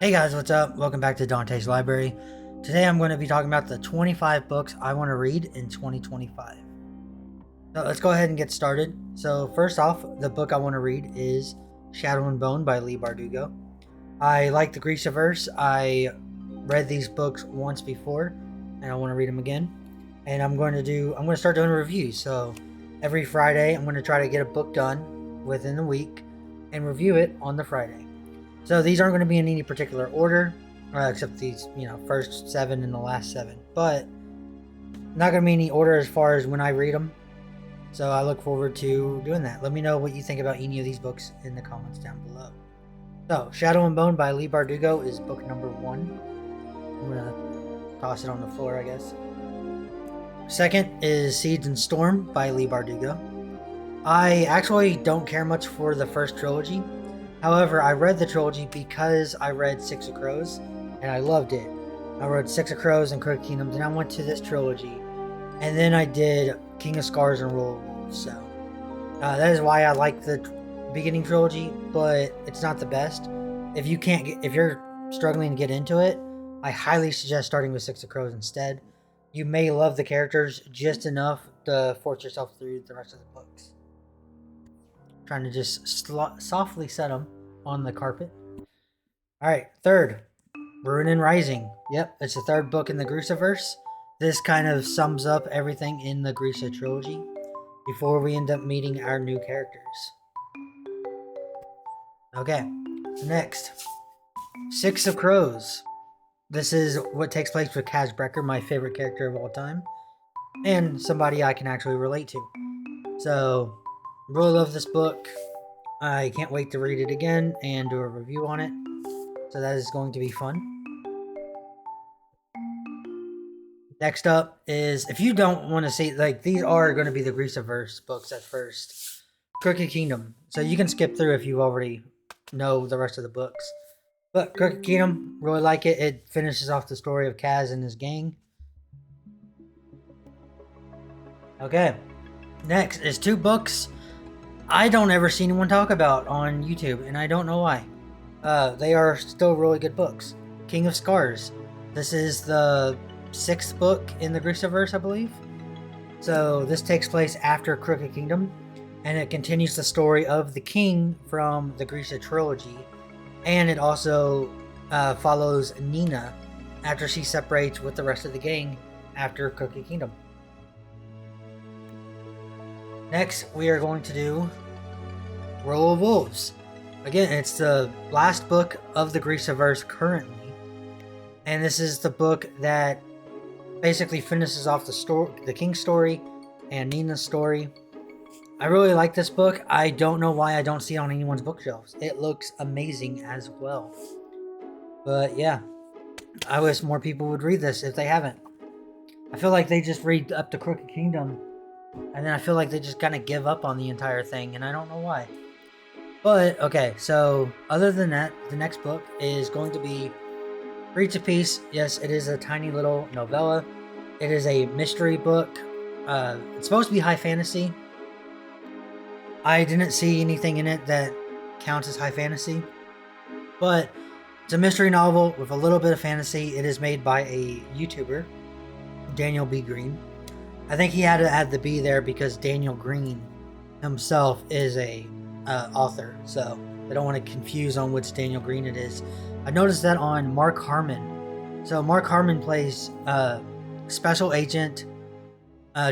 Hey guys, what's up? Welcome back to Dante's Library. Today I'm going to be talking about the 25 books I want to read in 2025. So let's go ahead and get started. So first off, the book I want to read is Shadow and Bone by Leigh Bardugo. I like the Grishaverse. I read these books once before and I want to read them again. And I'm going to start doing reviews. So every Friday I'm going to try to get a book done within the week and review it on the Friday. So these aren't going to be in any particular order, except these, first 7 and the last 7. But not going to be any order as far as when I read them. So I look forward to doing that. Let me know what you think about any of these books in the comments down below. So Shadow and Bone by Leigh Bardugo is book number 1. I'm going to toss it on the floor, I guess. Second is Seeds and Storm by Leigh Bardugo. I actually don't care much for the first trilogy. However, I read the trilogy because I read Six of Crows, and I loved it. I read Six of Crows and Crooked Kingdom, then I went to this trilogy, and then I did King of Scars and Royal Wolves. So that is why I like the beginning trilogy, but it's not the best. If you're struggling to get into it, I highly suggest starting with Six of Crows instead. You may love the characters just enough to force yourself through the rest of the books. Trying to just softly set them on the carpet. Alright, third, Ruin and Rising. Yep, it's the third book in the Grishaverse. This kind of sums up everything in the Grisha trilogy before we end up meeting our new characters. Okay, next, Six of Crows. This is what takes place with Kaz Brekker, my favorite character of all time, and somebody I can actually relate to. So, really love this book. I can't wait to read it again and do a review on it. So that is going to be fun. Next up is, if you don't want to see, these are going to be the Grishaverse books at first. Crooked Kingdom. So you can skip through if you already know the rest of the books. But Crooked Kingdom, really like it. It finishes off the story of Kaz and his gang. Okay. Next is 2 books I don't ever see anyone talk about on YouTube, and I don't know why. They are still really good books. King of Scars. This is the 6th book in the Grishaverse, I believe. So this takes place after Crooked Kingdom, and it continues the story of the king from the Grisha trilogy, and it also follows Nina after she separates with the rest of the gang after Crooked Kingdom. Next, we are going to do Royal Wolves. Again, it's the last book of the Grishaverse currently, and this is the book that basically finishes off the King's story and Nina's story. I really like this book. I don't know why I don't see it on anyone's bookshelves. It looks amazing as well. But yeah, I wish more people would read this if they haven't. I feel like they just read up to Crooked Kingdom, and then I feel like they just kind of give up on the entire thing, and I don't know why. But, okay, so other than that, the next book is going to be Breach of Peace. Yes, it is a tiny little novella. It is a mystery book. It's supposed to be high fantasy. I didn't see anything in it that counts as high fantasy. But it's a mystery novel with a little bit of fantasy. It is made by a YouTuber, Daniel B. Green. I think he had to add the B there because Daniel Green himself is a author, so I don't want to confuse on which Daniel Green it is. I noticed that on Mark Harmon. So Mark Harmon plays Special Agent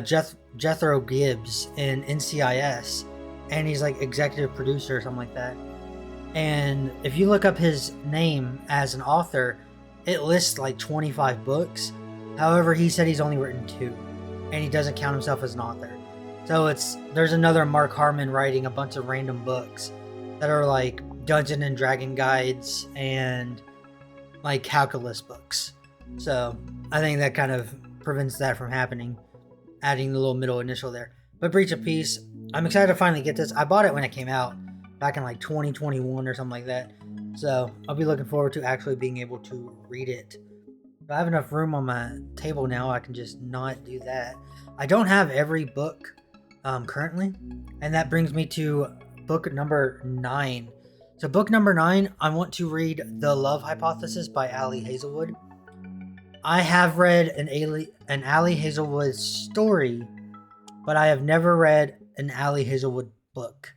Jethro Gibbs in NCIS, and he's like executive producer or something like that. And if you look up his name as an author, it lists like 25 books. However, he said he's only written 2, and he doesn't count himself as an author. So there's another Mark Harmon writing a bunch of random books that are like Dungeon and Dragon guides and like calculus books. So I think that kind of prevents that from happening, adding the little middle initial there. But Breach of Peace, I'm excited to finally get this. I bought it when it came out back in like 2021 or something like that. So I'll be looking forward to actually being able to read it. But I have enough room on my table now, I can just not do that. I don't have every book currently, and that brings me to book number 9. So book number 9, I want to read The Love Hypothesis by Ali Hazelwood. I have read an Ali Hazelwood story, but I have never read an Ali Hazelwood book.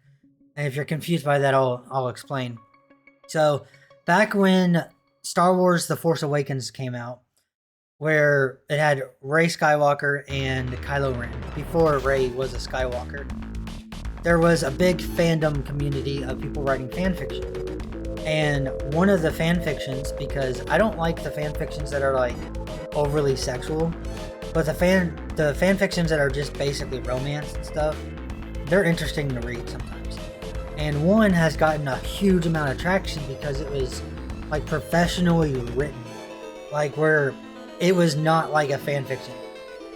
And if you're confused by that, I'll explain. So back when Star Wars The Force Awakens came out, where it had Rey Skywalker and Kylo Ren, before Rey was a Skywalker, there was a big fandom community of people writing fan fiction. And one of the fan fictions, because I don't like the fan fictions that are like overly sexual, but the fan fictions that are just basically romance and stuff, they're interesting to read sometimes. And one has gotten a huge amount of traction because it was like professionally written, like where it was not like a fan fiction.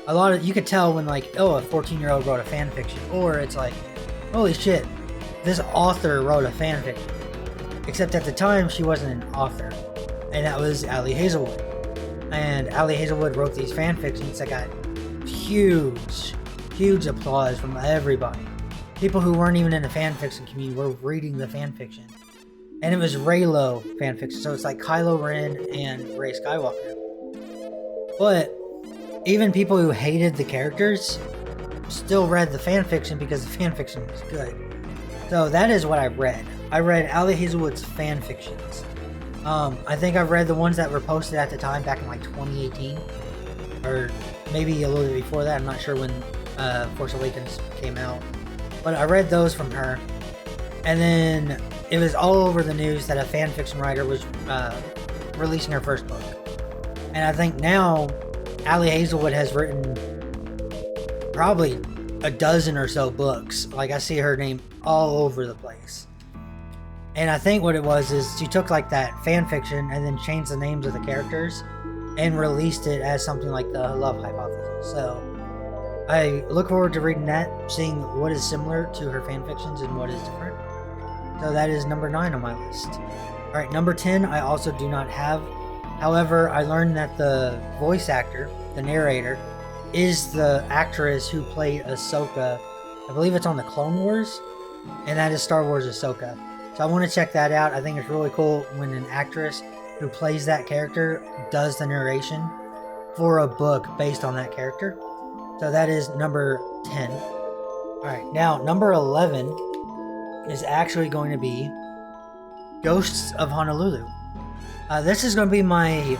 You could tell when like, oh, a 14-year-old wrote a fan fiction, or it's like, holy shit, this author wrote a fan fiction. Except at the time, she wasn't an author, and that was Ali Hazelwood. And Ali Hazelwood wrote these fan fictions that got huge applause from everybody. People who weren't even in the fan fiction community were reading the fan fiction. And it was Reylo fan fiction, so it's like Kylo Ren and Rey Skywalker. But even people who hated the characters still read the fan fiction because the fan fiction was good. So that is what I read. I read Ali Hazelwood's fan fictions. I think I've read the ones that were posted at the time back in like 2018, or maybe a little bit before that. I'm not sure when Force Awakens came out, but I read those from her. And then it was all over the news that a fan fiction writer was releasing her first book. And I think now Ali Hazelwood has written probably a dozen or so books. Like, I see her name all over the place. And I think what it was is she took like that fan fiction and then changed the names of the characters and released it as something like The Love Hypothesis. So I look forward to reading that, seeing what is similar to her fan fictions and what is different. So that is number 9 on my list. Alright, number 10 I also do not have. However, I learned that the voice actor, the narrator, is the actress who played Ahsoka. I believe it's on the Clone Wars, and that is Star Wars Ahsoka. So I want to check that out. I think it's really cool when an actress who plays that character does the narration for a book based on that character. So that is number 10. Alright, now number 11 is actually going to be Ghosts of Honolulu. This is going to be I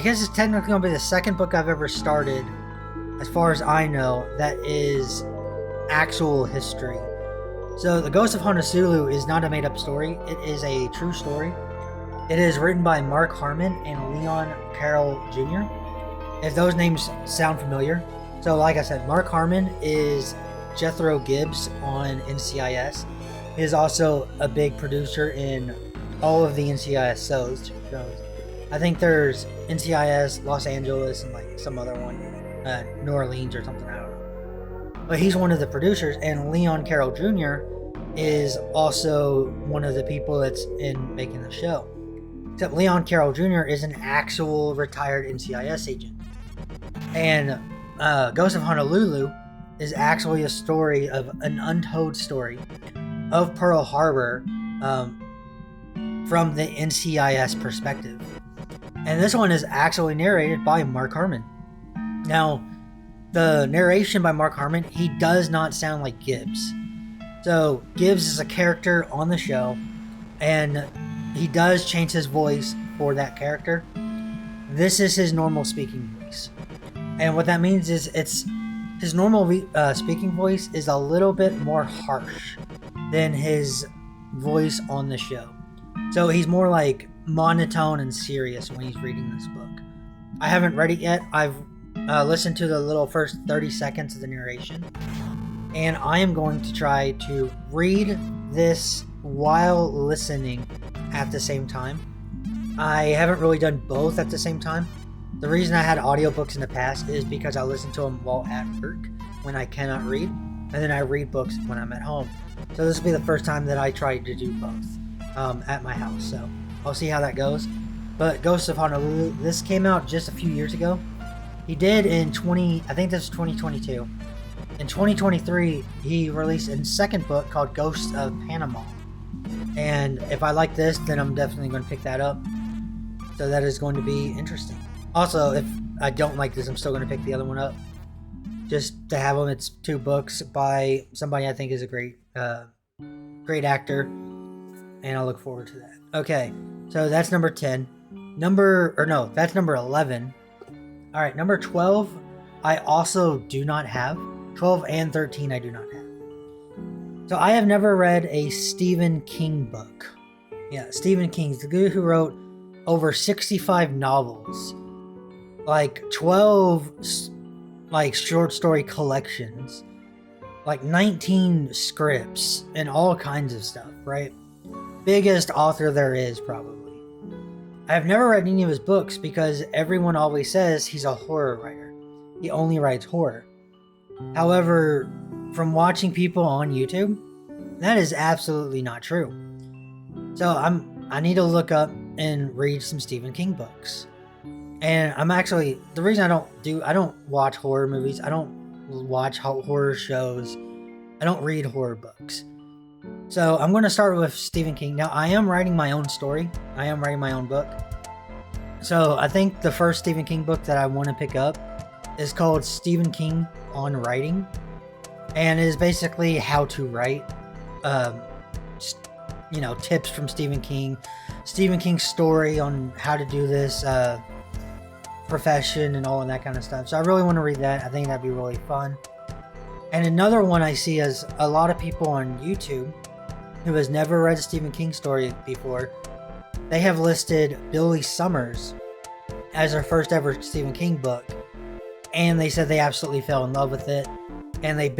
guess it's technically going to be the second book I've ever started, as far as I know, that is actual history. So the Ghost of Honolulu is not a made-up story. It is a true story. It is written by Mark Harmon and Leon Carroll Jr. If those names sound familiar. So like I said, Mark Harmon is Jethro Gibbs on NCIS. He is also a big producer in all of the NCIS shows. I think there's NCIS Los Angeles and like some other one, New Orleans or something, I don't know. But he's one of the producers, and Leon Carroll Jr. is also one of the people that's in making the show. Except Leon Carroll Jr. is an actual retired NCIS agent. And Ghost of Honolulu is actually a story of an untold story of Pearl Harbor from the NCIS perspective. And this one is actually narrated by Mark Harmon. Now, the narration by Mark Harmon, he does not sound like Gibbs. So, Gibbs is a character on the show, and he does change his voice for that character. This is his normal speaking voice. And what that means is his normal speaking voice is a little bit more harsh than his voice on the show. So he's more like monotone and serious when he's reading this book. I haven't read it yet. I've listened to the little first 30 seconds of the narration, and I am going to try to read this while listening at the same time. I haven't really done both at the same time. The reason I had audiobooks in the past is because I listen to them while at work when I cannot read, and then I read books when I'm at home. So this will be the first time that I try to do both at my house. So I'll see how that goes. But Ghosts of Honolulu, this came out just a few years ago. He did in I think this is 2022. In 2023, he released a second book called Ghosts of Panama. And if I like this, then I'm definitely going to pick that up. So that is going to be interesting. Also, if I don't like this, I'm still going to pick the other one up. Just to have them. It's 2 books by somebody I think is a great actor. And I look forward to that. Okay, so that's number 10. That's number 11. All right, number 12, I also do not have. 12 and 13, I do not have. So I have never read a Stephen King book. Yeah, Stephen King's the guy who wrote over 65 novels, like 12 like short story collections, like 19 scripts, and all kinds of stuff, right? Biggest author there is, probably. I've never read any of his books because everyone always says he's a horror writer. He only writes horror. However, from watching people on YouTube, that is absolutely not true. So I need to look up and read some Stephen King books. And the reason I don't watch horror movies, I don't watch horror shows, I don't read horror books. So I'm going to start with Stephen King. Now, I am writing my own story. I am writing my own book. So I think the first Stephen King book that I want to pick up is called Stephen King on Writing. And it is basically how to write. Tips from Stephen King. Stephen King's story on how to do this profession and all of that kind of stuff. So I really want to read that. I think that'd be really fun. And another one I see is a lot of people on YouTube who has never read a Stephen King story before. They have listed Billy Summers as their first ever Stephen King book. And they said they absolutely fell in love with it. And they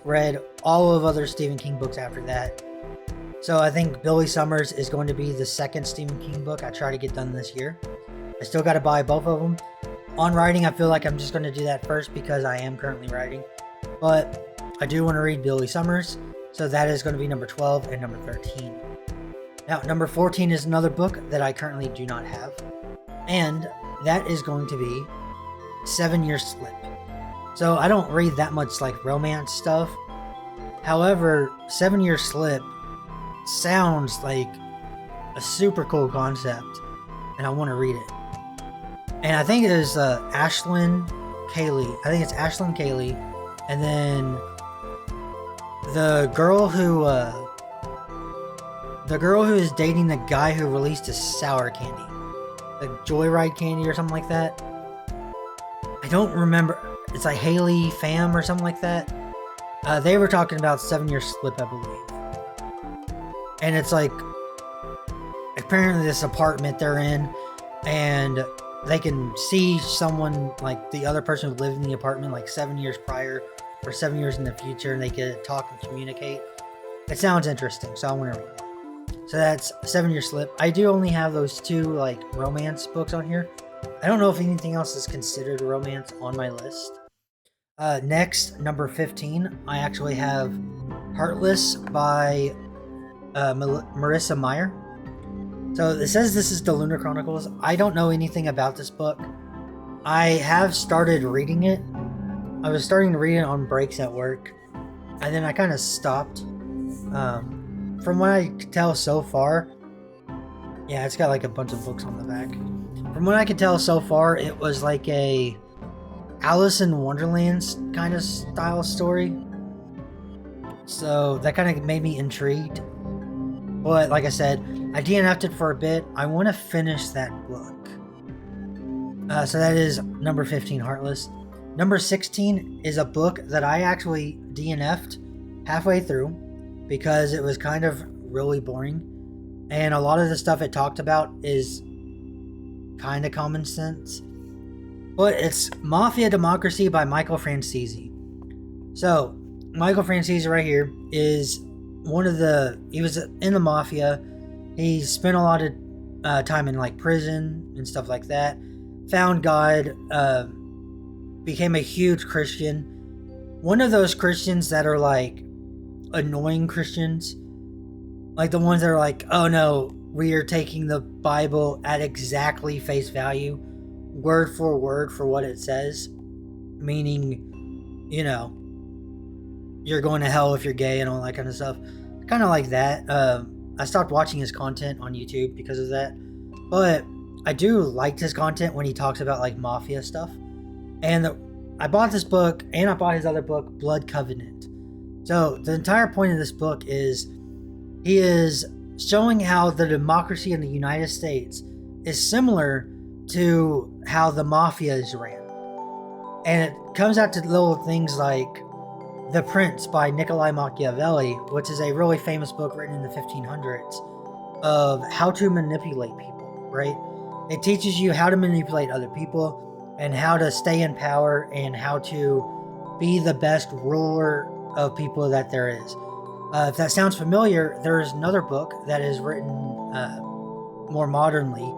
read all of other Stephen King books after that. So I think Billy Summers is going to be the second Stephen King book I try to get done this year. I still got to buy both of them. On writing, I feel like I'm just going to do that first because I am currently writing. But I do want to read Billy Summers. So that is going to be number 12 and number 13. Now, number 14 is another book that I currently do not have. And that is going to be 7 Year Slip. So I don't read that much like romance stuff. However, 7 Year Slip sounds like a super cool concept. And I want to read it. And I think it is Ashlyn Kaylee. I think it's Ashlyn Kaylee. And then the girl who is dating the guy who released a sour candy, the Joyride candy or something like that. I don't remember. It's like Haley Pham or something like that. They were talking about 7 Year Slip, I believe. And it's like apparently this apartment they're in, and they can see someone, like the other person who lived in the apartment like 7 years prior or 7 years in the future, and they can talk and communicate. It sounds interesting, so I want to read that. So that's 7 Year Slip. I do only have those 2 like romance books on here. I don't know if anything else is considered romance on my list. Next, number 15, I actually have Heartless by Marissa Meyer. So it says this is the Lunar Chronicles. I don't know anything about this book. I have started reading it. I was starting to read it on breaks at work, and then I kind of stopped. From what I could tell so far, yeah, it's got like a bunch of books on the back. From what I could tell so far, it was like a Alice in Wonderland kind of style story. So that kind of made me intrigued. But like I said, I DNF'd it for a bit. I want to finish that book. So that is number 15, Heartless. Number 16 is a book that I actually DNF'd halfway through because it was kind of really boring. And a lot of the stuff it talked about is kind of common sense. But it's Mafia Democracy by Michael Francese. So, Michael Francese right here is he was in the Mafia. He spent a lot of time in like prison and stuff like that. Found God, became a huge Christian. One of those Christians that are like annoying Christians. Like the ones that are like, oh no, we are taking the Bible at exactly face value, word for word for what it says. Meaning, you're going to hell if you're gay and all that kind of stuff. Kind of like that. I stopped watching his content on YouTube because of that. But I do like his content when he talks about like mafia stuff. And I bought this book, and I bought his other book, Blood Covenant. So the entire point of this book is he is showing how the democracy in the United States is similar to how the mafia is ran. And it comes out to little things like The Prince by Niccolo Machiavelli, which is a really famous book written in the 1500s of how to manipulate people, right? It teaches you how to manipulate other people and how to stay in power and how to be the best ruler of people that there is. If that sounds familiar, there is another book that is written more modernly,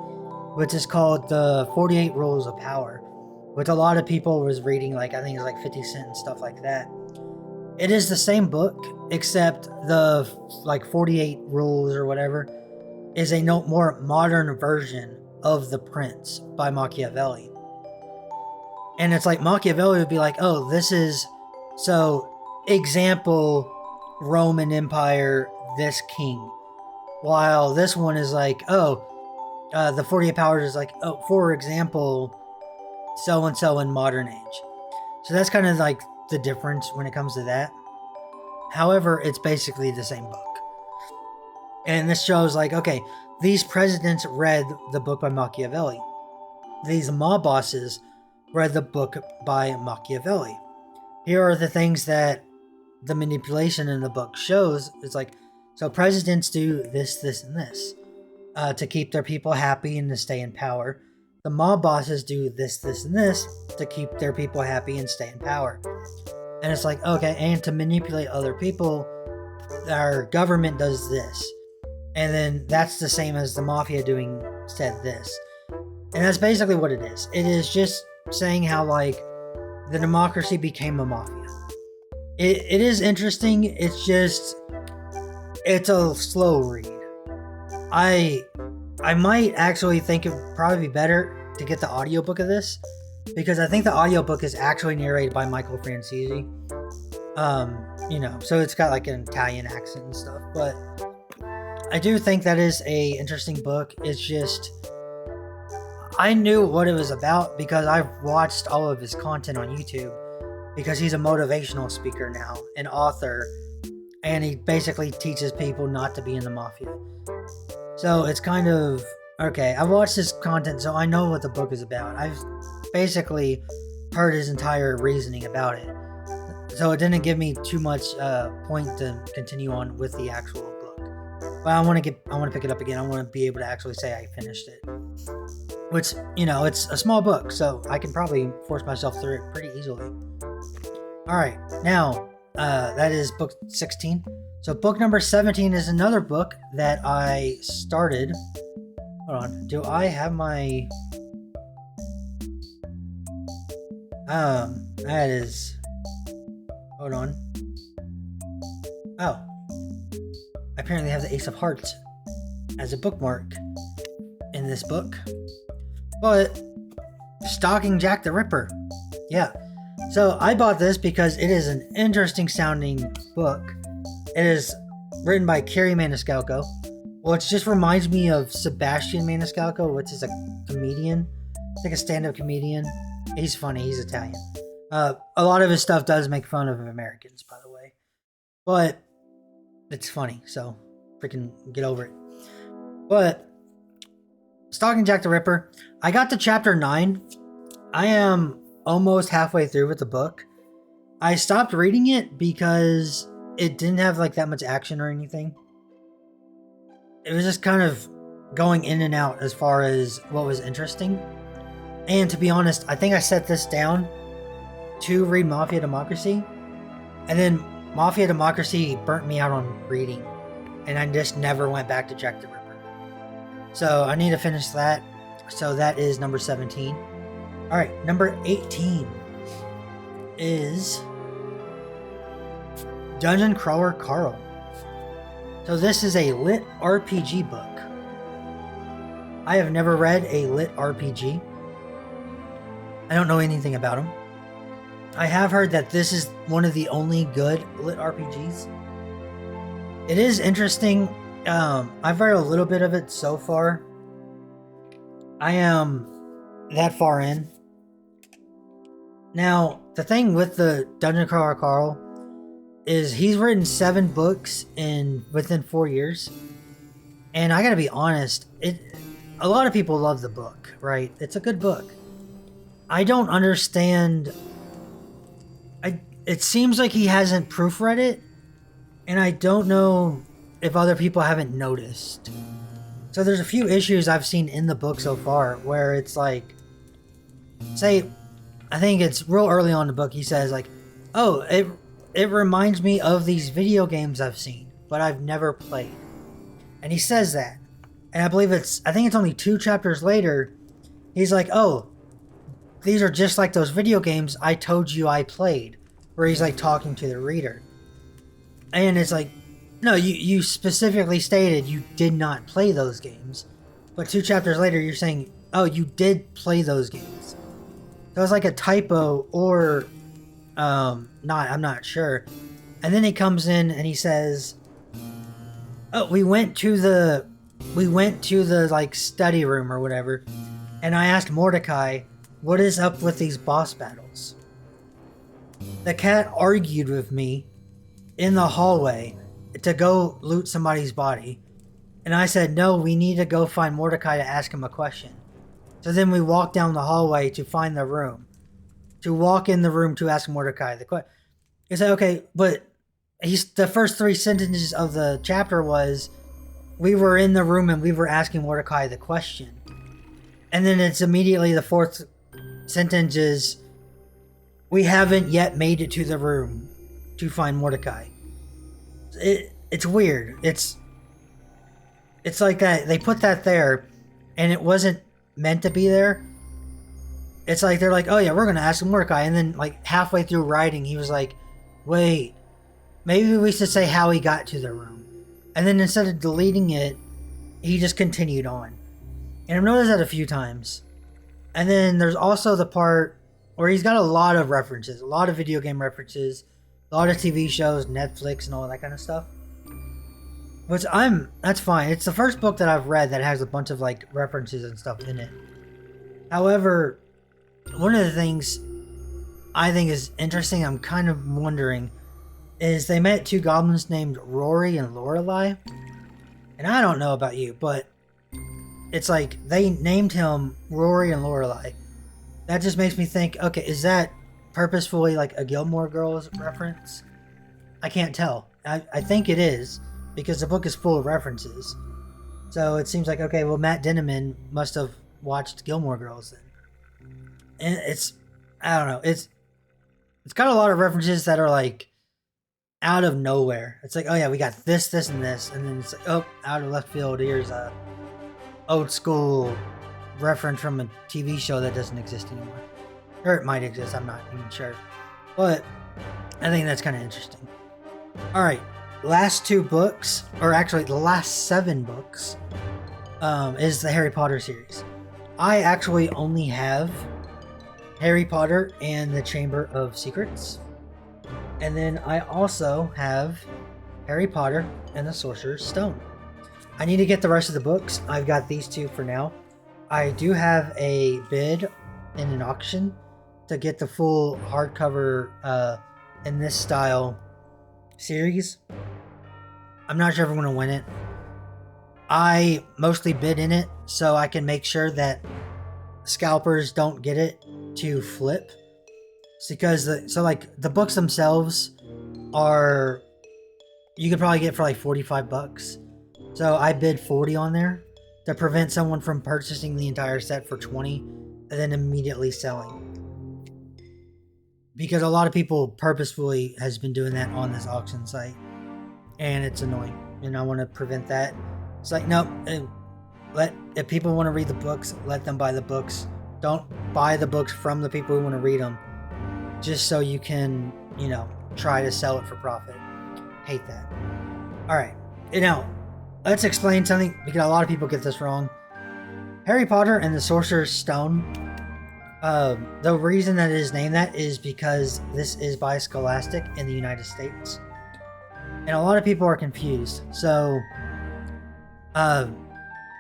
which is called The 48 Rules of Power, which a lot of people was reading, like I think it's like 50 Cent and stuff like that. It is the same book, except the like 48 rules or whatever is a more modern version of The Prince by Machiavelli. And it's like Machiavelli would be like, oh, this is, so example, Roman Empire, this king. While this one is like, oh, the 48 powers is like, oh, for example, so-and-so in modern age. So that's kind of like the difference when it comes to that. However, it's basically the same book. And this shows like, okay, these presidents read the book by Machiavelli. These mob bosses read the book by Machiavelli. Here are the things that the manipulation in the book shows. It's like, so presidents do this, this, and this to keep their people happy and to stay in power. The mob bosses do this, this, and this to keep their people happy and stay in power. And it's like, okay, and to manipulate other people, our government does this. And then that's the same as the mafia said this. And that's basically what it is. It is just saying how like the democracy became a mafia. It is interesting. It's just, it's a slow read. I might actually think it would probably be better to get the audiobook of this, because I think the audiobook is actually narrated by Michael Francesi. You know, so it's got like an Italian accent and stuff, but I do think that is a interesting book. It's just, I knew what it was about because I've watched all of his content on YouTube, because he's a motivational speaker now, an author, and he basically teaches people not to be in the mafia. So it's kind of, okay, I've watched his content, so I know what the book is about. I've basically heard his entire reasoning about it. So it didn't give me too much point to continue on with the actual book. But I want to pick it up again. I want to be able to actually say I finished it. Which, you know, it's a small book, so I can probably force myself through it pretty easily. Alright, now, that is book 16. So book number 17 is another book that I started. Hold on, do I have my... that is... Hold on. Oh. I apparently have the Ace of Hearts as a bookmark in this book. But, Stalking Jack the Ripper. Yeah. So I bought this because it is an interesting sounding book. It is written by Kerry Maniscalco, which just reminds me of Sebastian Maniscalco, which is a comedian. It's like a stand-up comedian. He's funny. He's Italian. A lot of his stuff does make fun of Americans, by the way. But it's funny, so freaking get over it. But Stalking Jack the Ripper, I got to chapter 9. I am almost halfway through with the book. I stopped reading it because it didn't have like that much action or anything. It was just kind of going in and out as far as what was interesting. And to be honest, I think I set this down to read Mafia Democracy, and then Mafia Democracy burnt me out on reading, and I just never went back to Jack the Ripper. So I need to finish that. So that is number 17. Alright, number 18 is Dungeon Crawler Carl. So this is a lit RPG book. I have never read a lit RPG. I don't know anything about them. I have heard that this is one of the only good lit RPGs. It is interesting I've read a little bit of it so far. I am that far in. Now, the thing with the Dungeon Crawler Carl is he's written 7 books within 4 years. And I gotta be honest, a lot of people love the book, right? It's a good book. I don't understand. It seems like he hasn't proofread it, and I don't know if other people haven't noticed. So there's a few issues I've seen in the book so far where it's like, say, I think it's real early on in the book, he says like, oh, it reminds me of these video games I've seen, but I've never played. And he says that. And I think it's only 2 chapters later, he's like, oh, these are just like those video games I told you I played. Where he's like talking to the reader. And it's like, no, you specifically stated you did not play those games. But 2 chapters later, you're saying, oh, you did play those games. So it's like a typo or not, I'm not sure. And then he comes in and he says, oh, we went to the like study room or whatever. And I asked Mordecai, what is up with these boss battles? The cat argued with me in the hallway to go loot somebody's body. And I said, no, we need to go find Mordecai to ask him a question. So then we walked down the hallway to find the room. To walk in the room to ask Mordecai the question. He said, okay, but the first 3 sentences of the chapter was, we were in the room and we were asking Mordecai the question. And then it's immediately the 4th sentence is, we haven't yet made it to the room to find Mordecai. It's weird. It's like that. They put that there, and it wasn't meant to be there. It's like they're like, oh yeah, we're gonna ask Mordecai, and then like halfway through writing, he was like, wait, maybe we should say how he got to the room. And then instead of deleting it, he just continued on. And I've noticed that a few times. And then there's also the part where he's got a lot of references, a lot of video game references, a lot of TV shows, Netflix, and all that kind of stuff. Which that's fine. It's the first book that I've read that has a bunch of like references and stuff in it. However, one of the things I think is interesting, I'm kind of wondering, is they met 2 goblins named Rory and Lorelei. And I don't know about you, but it's like they named him Rory and Lorelei. That just makes me think, okay, is that purposefully like a Gilmore Girls reference? I can't tell. I think it is, because the book is full of references. So it seems like, okay, well, Matt Dinniman must have watched Gilmore Girls then. And I don't know, it's got a lot of references that are like out of nowhere. It's like, oh yeah, we got this, this, and this. And then it's like, oh, out of left field, here's a old school reference from a TV show that doesn't exist anymore. Or it might exist, I'm not even sure. But I think that's kind of interesting. Alright, last 2 books, or actually the last 7 books, is the Harry Potter series. I actually only have Harry Potter and the Chamber of Secrets. And then I also have Harry Potter and the Sorcerer's Stone. I need to get the rest of the books. I've got these 2 for now. I do have a bid in an auction to get the full hardcover in this style series. I'm not sure if I'm going to win it. I mostly bid in it so I can make sure that scalpers don't get it to flip. It's because the books themselves are, you could probably get for like $45. So I bid 40 on there to prevent someone from purchasing the entire set for 20 and then immediately selling. Because a lot of people purposefully has been doing that on this auction site, and it's annoying, and I want to prevent that. It's like, no, if people want to read the books, let them buy the books. Don't buy the books from the people who want to read them just so you can, try to sell it for profit. Hate that. All right, now let's explain something, because a lot of people get this wrong. Harry Potter and the Sorcerer's Stone, the reason that it is named that is because this is by Scholastic in the United States. And a lot of people are confused. So Uh,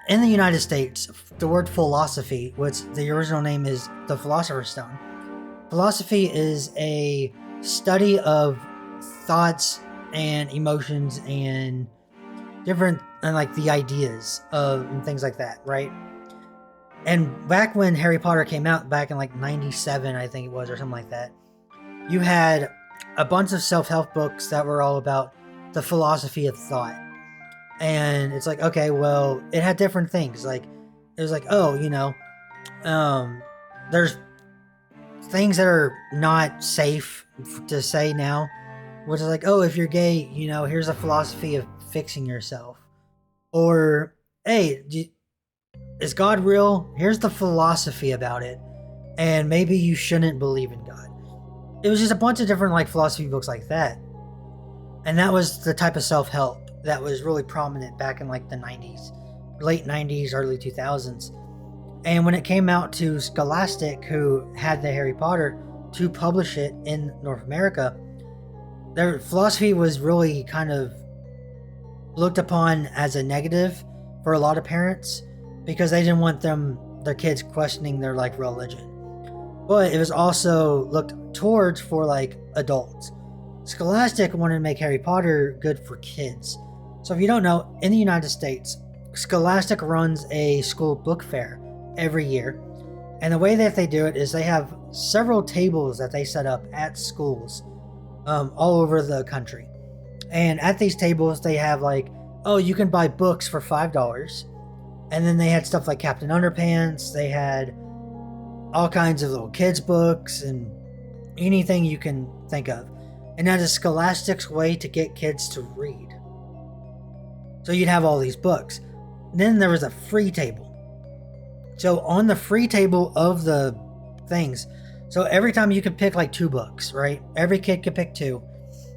in the United States, the word philosophy, which the original name is the Philosopher's Stone. Philosophy is a study of thoughts and emotions and different, and like the ideas of and things like that, right? And back when Harry Potter came out, back in like 97, I think it was, or something like that, you had a bunch of self-help books that were all about the philosophy of thought. And it's like, okay, well, it had different things. Like, it was like, oh, there's things that are not safe to say now, which is like, oh, if you're gay, here's a philosophy of fixing yourself. Or, hey, is God real? Here's the philosophy about it. And maybe you shouldn't believe in God. It was just a bunch of different like philosophy books like that. And that was the type of self-help that was really prominent back in like the 90s, late 90s, early 2000s. And when it came out to Scholastic, who had the Harry Potter, to publish it in North America, their philosophy was really kind of looked upon as a negative for a lot of parents, because they didn't want their kids questioning their like religion. But it was also looked towards for like adults. Scholastic wanted to make Harry Potter good for kids. So if you don't know, in the United States, Scholastic runs a school book fair every year. And the way that they do it is they have several tables that they set up at schools all over the country. And at these tables, they have like, oh, you can buy books for $5. And then they had stuff like Captain Underpants. They had all kinds of little kids books and anything you can think of. And that is Scholastic's way to get kids to read. So you'd have all these books. Then there was a free table. So on the free table of the things, so every time you could pick like 2 books, right? Every kid could pick 2.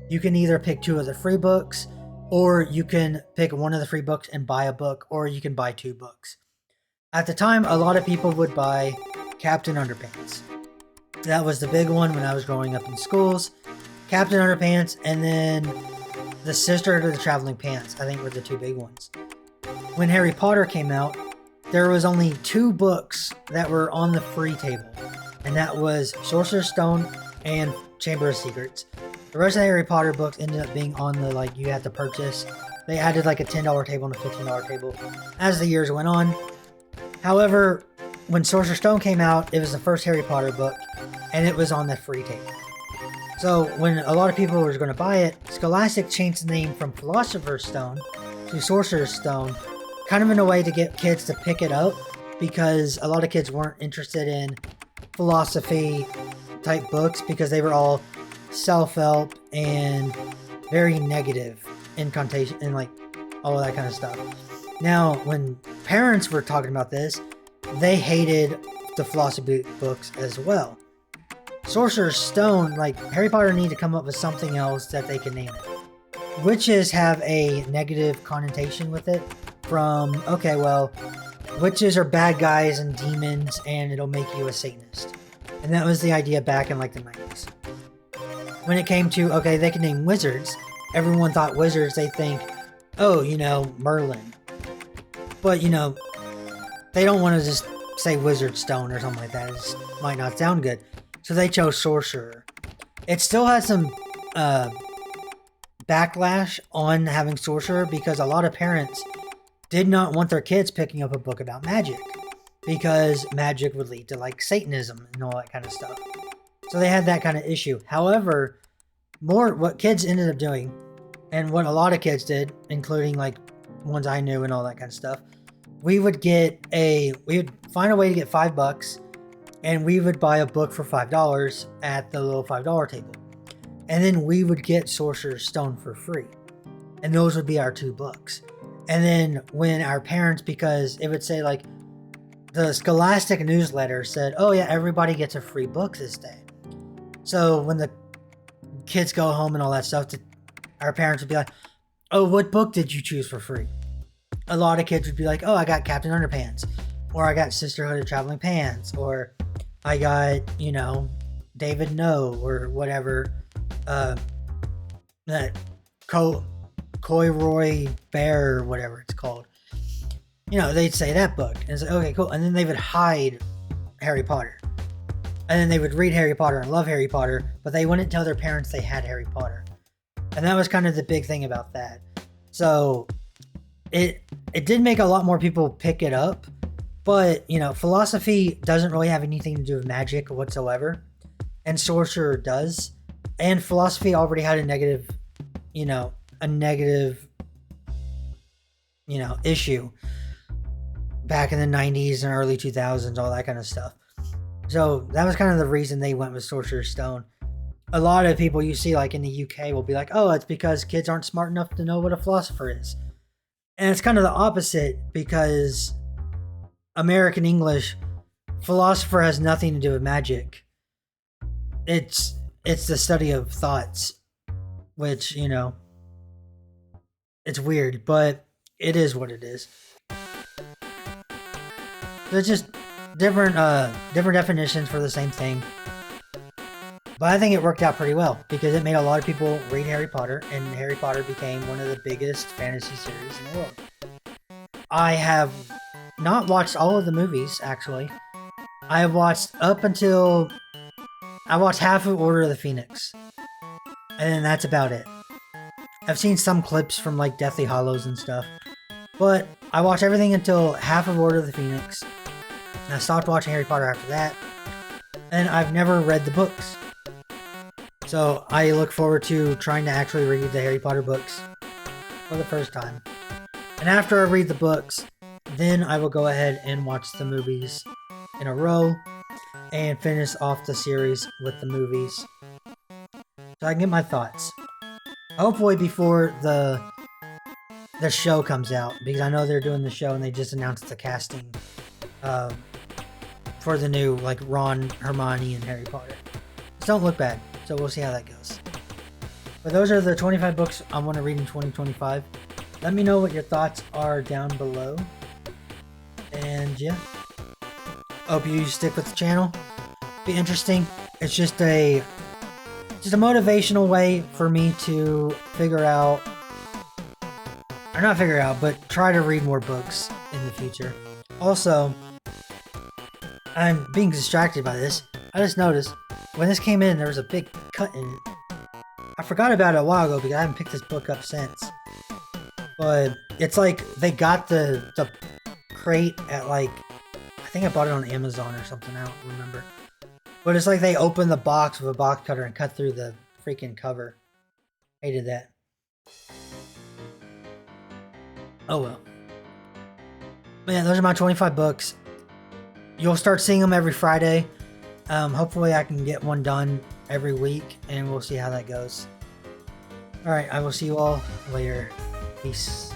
You can either pick 2 of the free books, or you can pick one of the free books and buy a book, or you can buy 2 books. At the time, a lot of people would buy Captain Underpants. That was the big one when I was growing up in schools. Captain Underpants, and then The Sister of the Traveling Pants, I think, were the 2 big ones. When Harry Potter came out, there was only 2 books that were on the free table, and that was Sorcerer's Stone and Chamber of Secrets. The rest of the Harry Potter books ended up being on the, like, you had to purchase. They added like a $10 table and a $15 table as the years went on. However, when Sorcerer's Stone came out, it was the first Harry Potter book, and it was on the free table. So when a lot of people were going to buy it, Scholastic changed the name from Philosopher's Stone to Sorcerer's Stone, kind of in a way to get kids to pick it up, because a lot of kids weren't interested in philosophy type books because they were all self-help and very negative in connotation and like all of that kind of stuff. Now, when parents were talking about this, they hated the philosophy books as well. Sorcerer's Stone, like Harry Potter needed to come up with something else that they can name it. Witches have a negative connotation with it from, okay, well, witches are bad guys and demons and it'll make you a Satanist. And that was the idea back in like the 90s. When it came to, okay, they can name wizards, everyone thought wizards, they think, oh, Merlin. But, they don't want to just say Wizard Stone or something like that. It just might not sound good. So they chose Sorcerer. It still had some backlash on having Sorcerer because a lot of parents did not want their kids picking up a book about magic because magic would lead to like Satanism and all that kind of stuff. So they had that kind of issue. However, what kids ended up doing, and what a lot of kids did, including like ones I knew and all that kind of stuff, we would find a way to get $5, and we would buy a book for $5 at the little $5 table. And then we would get Sorcerer's Stone for free. And those would be our 2 books. And then when our parents, because it would say like, the Scholastic newsletter said, oh yeah, everybody gets a free book this day. So when the kids go home and all that stuff, our parents would be like, oh, what book did you choose for free? A lot of kids would be like, oh, I got Captain Underpants, or I got Sisterhood of Traveling Pants, or I got, David No, or whatever, that Coy Roy Bear, or whatever it's called. you know, they'd say that book. And it's like, okay, cool. And then they would hide Harry Potter. And then they would read Harry Potter and love Harry Potter, but they wouldn't tell their parents they had Harry Potter. And that was kind of the big thing about that. So it did make a lot more people pick it up, but you know, philosophy doesn't really have anything to do with magic whatsoever, and sorcerer does. And philosophy already had a negative issue back in the 90s and early 2000s, all that kind of stuff. So that was kind of the reason they went with Sorcerer's Stone. A lot of people you see like in the UK will be like, oh, it's because kids aren't smart enough to know what a philosopher is. And it's kind of the opposite, because American English, philosopher has nothing to do with magic. It's the study of thoughts, which, you know, it's weird, but it is what it is. So it's just different definitions for the same thing. But I think it worked out pretty well, because it made a lot of people read Harry Potter, and Harry Potter became one of the biggest fantasy series in the world. I have not watched all of the movies, actually. I have watched I watched half of Order of the Phoenix. And then that's about it. I've seen some clips from like Deathly Hallows and stuff. But I watched everything until half of Order of the Phoenix. And I stopped watching Harry Potter after that. And I've never read the books. So I look forward to trying to actually read the Harry Potter books for the first time. And after I read the books, then I will go ahead and watch the movies in a row and finish off the series with the movies, so I can get my thoughts. Hopefully before the show comes out, because I know they're doing the show and they just announced the casting for the new like Ron, Hermione, and Harry Potter. Just don't look bad. So we'll see how that goes. But those are the 25 books I want to read in 2025. Let me know what your thoughts are down below. And yeah, hope you stick with the channel. Be interesting. It's just a motivational way for me to but try to read more books in the future. Also, I'm being distracted by this. I just noticed when this came in, there was a big cut in it. I forgot about it a while ago because I haven't picked this book up since. But it's like they got the crate at like, I think I bought it on Amazon or something, I don't remember. But it's like they opened the box with a box cutter and cut through the freaking cover. Hated that. Oh well. But yeah, those are my 25 books. You'll start seeing them every Friday. Hopefully I can get one done every week, and we'll see how that goes. Alright, I will see you all later. Peace.